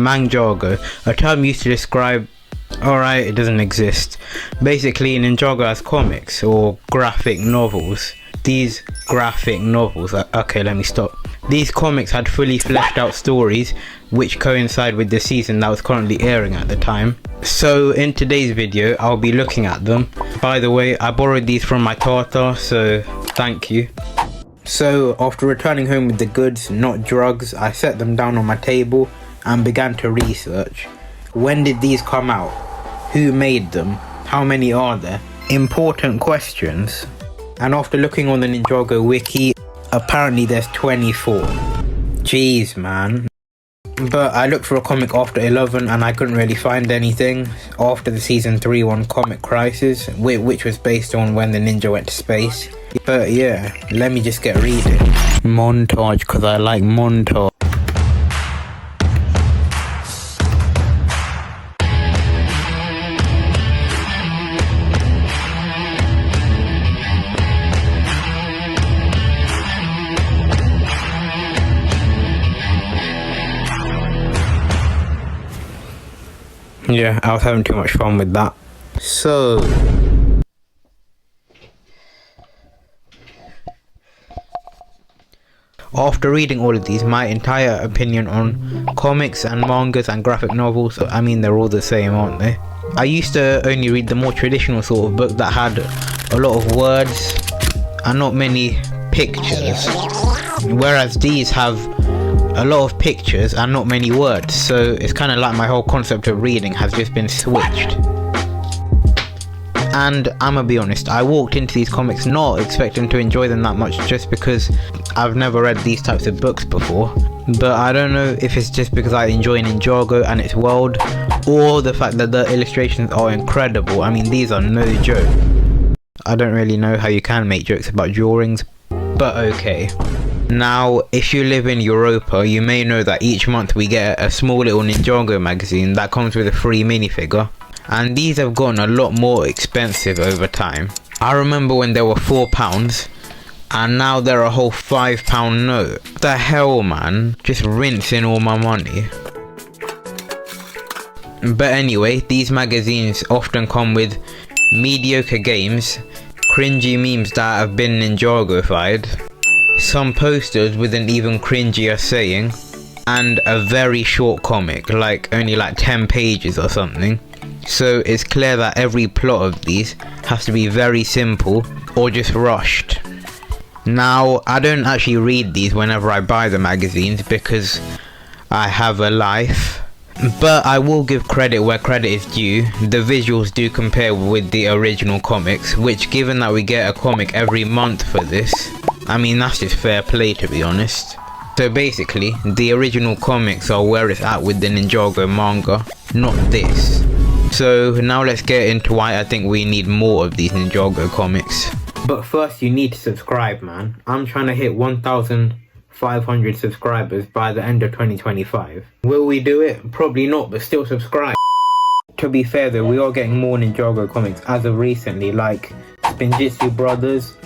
Ninjago, a term used to describe... Alright, it doesn't exist. Basically, Ninjago has comics or graphic novels. These graphic novels... Okay, let me stop. These comics had fully fleshed out stories which coincide with the season that was currently airing at the time. So in today's video, I'll be looking at them. By the way, I borrowed these from my tata, so thank you. So after returning home with the goods, not drugs, I set them down on my table and began to research. When did these come out? Who made them? How many are there? Important questions. And after looking on the Ninjago wiki, apparently there's 24. Jeez, man. But I looked for a comic after 11 and I couldn't really find anything after the season 3 one Comic Crisis, which was based on when the ninja went to space. But yeah, let me just get reading. Montage, cause I like montage. Yeah, I was having too much fun with that. So... after reading all of these, my entire opinion on comics and mangas and graphic novels, I mean, they're all the same, aren't they? I used to only read the more traditional sort of book that had a lot of words and not many pictures. Whereas these have a lot of pictures and not many words, so it's kind of like my whole concept of reading has just been switched. And I'ma be honest, I walked into these comics not expecting to enjoy them that much just because I've never read these types of books before. But I don't know if it's just because I enjoy Ninjago and its world, or the fact that the illustrations are incredible. I mean, these are no joke. I don't really know how you can make jokes about drawings, but okay. Now, if you live in Europa, you may know that each month we get a small little Ninjago magazine that comes with a free minifigure. And these have gotten a lot more expensive over time. I remember when they were £4, and now they're a whole £5 note. What the hell, man? Just rinsing all my money. But anyway, these magazines often come with mediocre games, cringy memes that have been Ninjago-fied, some posters with an even cringier saying, and a very short comic, like only like 10 pages or something. So it's clear that every plot of these has to be very simple or just rushed. Now, I don't actually read these whenever I buy the magazines because I have a life. But I will give credit where credit is due. The visuals do compare with the original comics, which, given that we get a comic every month for this, I mean, that's just fair play, to be honest. So basically, the original comics are where it's at with the Ninjago manga, not this. So now let's get into why I think we need more of these Ninjago comics. But first you need to subscribe, man. I'm trying to hit 1,500 subscribers by the end of 2025. Will we do it? Probably not, but still subscribe. To be fair though, we are getting more Ninjago comics as of recently, like Spinjitzu Brothers,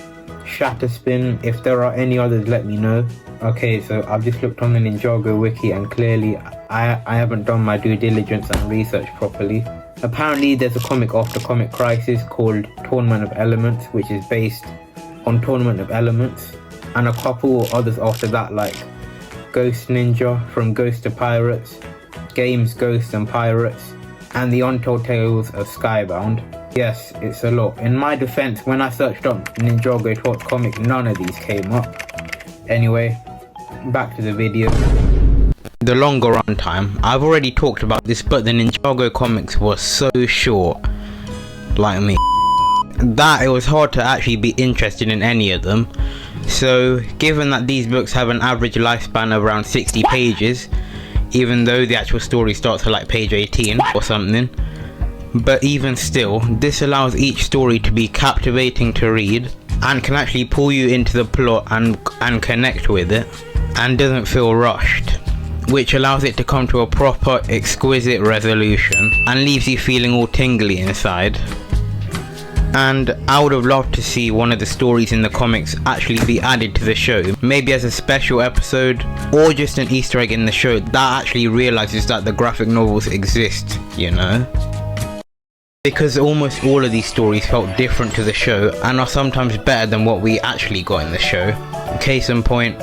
Shatter Spin. If there are any others, let me know. Okay, so I've just looked on the Ninjago wiki and clearly I haven't done my due diligence and research properly. Apparently there's a comic after Comic Crisis called Tournament of Elements, which is based on Tournament of Elements, and a couple others after that, like Ghost Ninja, From Ghost to Pirates, Games, Ghosts and Pirates, and The Untold Tales of Skybound. Yes, it's a lot. In my defense, when I searched up Ninjago Taught Comic, none of these came up. Anyway, back to the video. The longer run time, I've already talked about this, but the Ninjago comics were so short, like me, that it was hard to actually be interested in any of them. So given that these books have an average lifespan of around 60 pages, even though the actual story starts at like page 18 or something, but even still, this allows each story to be captivating to read and can actually pull you into the plot and connect with it, and doesn't feel rushed, which allows it to come to a proper, exquisite resolution and leaves you feeling all tingly inside. And I would have loved to see one of the stories in the comics actually be added to the show, maybe as a special episode, or just an Easter egg in the show that actually realizes that the graphic novels exist, you know? Because almost all of these stories felt different to the show and are sometimes better than what we actually got in the show. Case in point,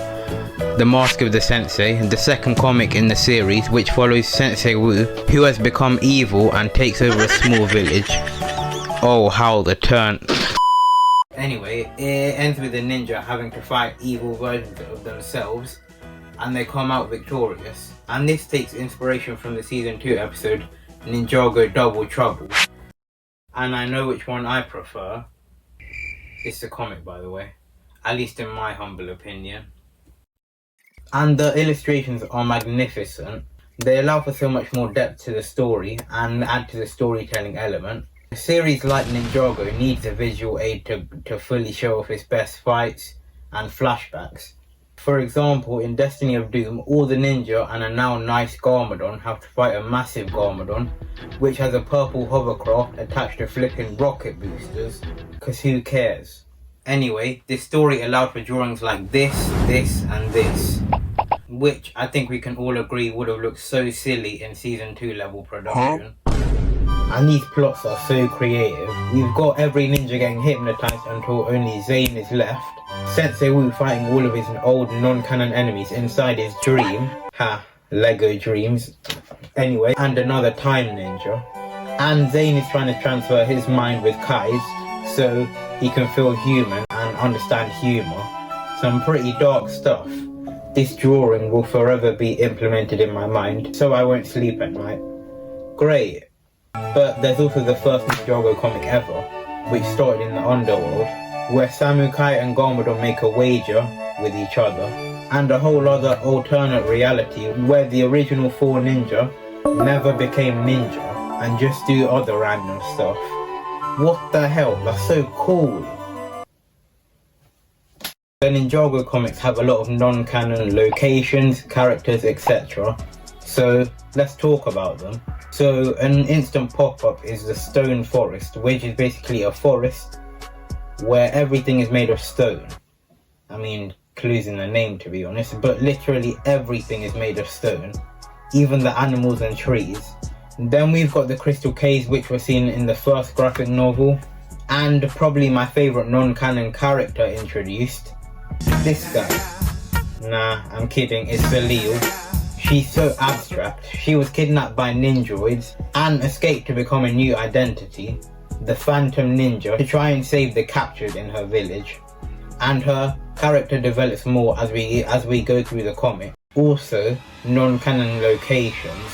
The Mask of the Sensei, the second comic in the series, which follows Sensei Wu, who has become evil and takes over a small village. Oh, how the turn. Anyway, it ends with the ninja having to fight evil versions of themselves, and they come out victorious. And this takes inspiration from the season 2 episode, Ninjago Double Trouble. And I know which one I prefer. It's the comic, by the way. At least in my humble opinion. And the illustrations are magnificent. They allow for so much more depth to the story and add to the storytelling element. A series like Ninjago needs a visual aid to fully show off its best fights and flashbacks. For example, in Destiny of Doom, all the ninja and a now nice Garmadon have to fight a massive Garmadon, which has a purple hovercraft attached to flipping rocket boosters, cause who cares? Anyway, this story allowed for drawings like this, and this, which I think we can all agree would have looked so silly in season 2 level production. And these plots are so creative. We've got every ninja getting hypnotized until only Zane is left. Sensei Wu fighting all of his old non-canon enemies inside his dream. Ha, Lego dreams. Anyway, and another time ninja. And Zane is trying to transfer his mind with Kai's so he can feel human and understand humor. Some pretty dark stuff. This drawing will forever be implemented in my mind, so I won't sleep at night. Great. But there's also the first Ninjago comic ever, which started in the underworld, where Samukai and Garmadon make a wager with each other, and a whole other alternate reality where the original 4 ninja never became ninja and just do other random stuff. What the hell, that's so cool. The Ninjago comics have a lot of non-canon locations, characters, etc. So let's talk about them. So an instant pop-up is the Stone Forest, which is basically a forest where everything is made of stone. I mean, clues in the name to be honest, but literally everything is made of stone, even the animals and trees. Then we've got the Crystal Caves, which were seen in the first graphic novel, and probably my favourite non-canon character introduced, this guy. Nah, I'm kidding, it's Salil. She's so abstract. She was kidnapped by ninjoids and escaped to become a new identity, the Phantom Ninja, to try and save the captured in her village. And her character develops more as we go through the comic. Also, non-canon locations.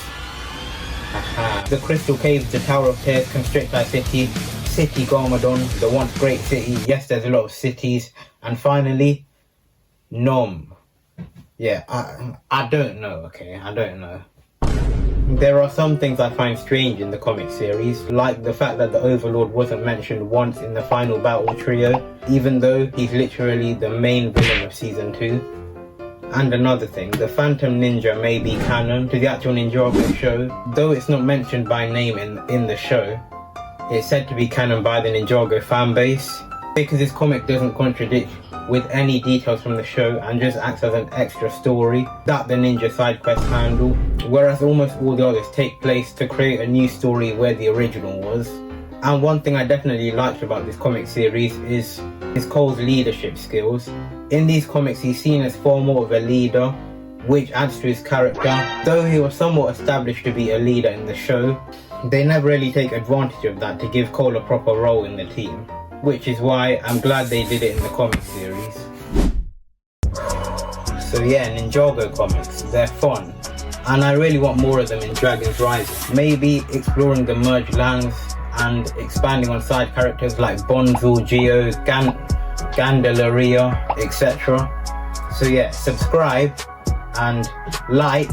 Aha. The Crystal Caves, the Tower of Tears, Constrictor City, City Garmadon, the once great city. Yes, there's a lot of cities. And finally, Nom. Yeah, I don't know, okay, I don't know. There are some things I find strange in the comic series, like the fact that the Overlord wasn't mentioned once in the final battle trio, even though he's literally the main villain of season 2. And another thing, the Phantom Ninja may be canon to the actual Ninjago show, though it's not mentioned by name in the show. It's said to be canon by the Ninjago fanbase, because this comic doesn't contradict with any details from the show and just acts as an extra story that the ninja side quests handle, whereas almost all the others take place to create a new story where the original was. And one thing I definitely liked about this comic series is Cole's leadership skills. In these comics he's seen as far more of a leader, which adds to his character. Though he was somewhat established to be a leader in the show, they never really take advantage of that to give Cole a proper role in the team, which is why I'm glad they did it in the comic series. So yeah, Ninjago comics, they're fun, and I really want more of them in Dragon's Rising. Maybe exploring the merged lands and expanding on side characters like Bonzul, Geo, Gandalaria, etc. So yeah, subscribe and like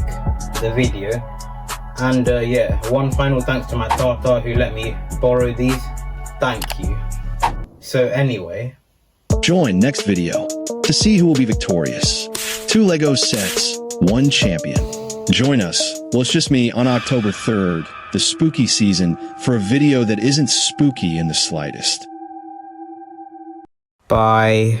the video. And yeah, one final thanks to my Tata who let me borrow these. Thank you. So anyway, join next video to see who will be victorious. 2 Lego sets, 1 champion. Join us, well it's just me, on October 3rd, the spooky season, for a video that isn't spooky in the slightest. Bye.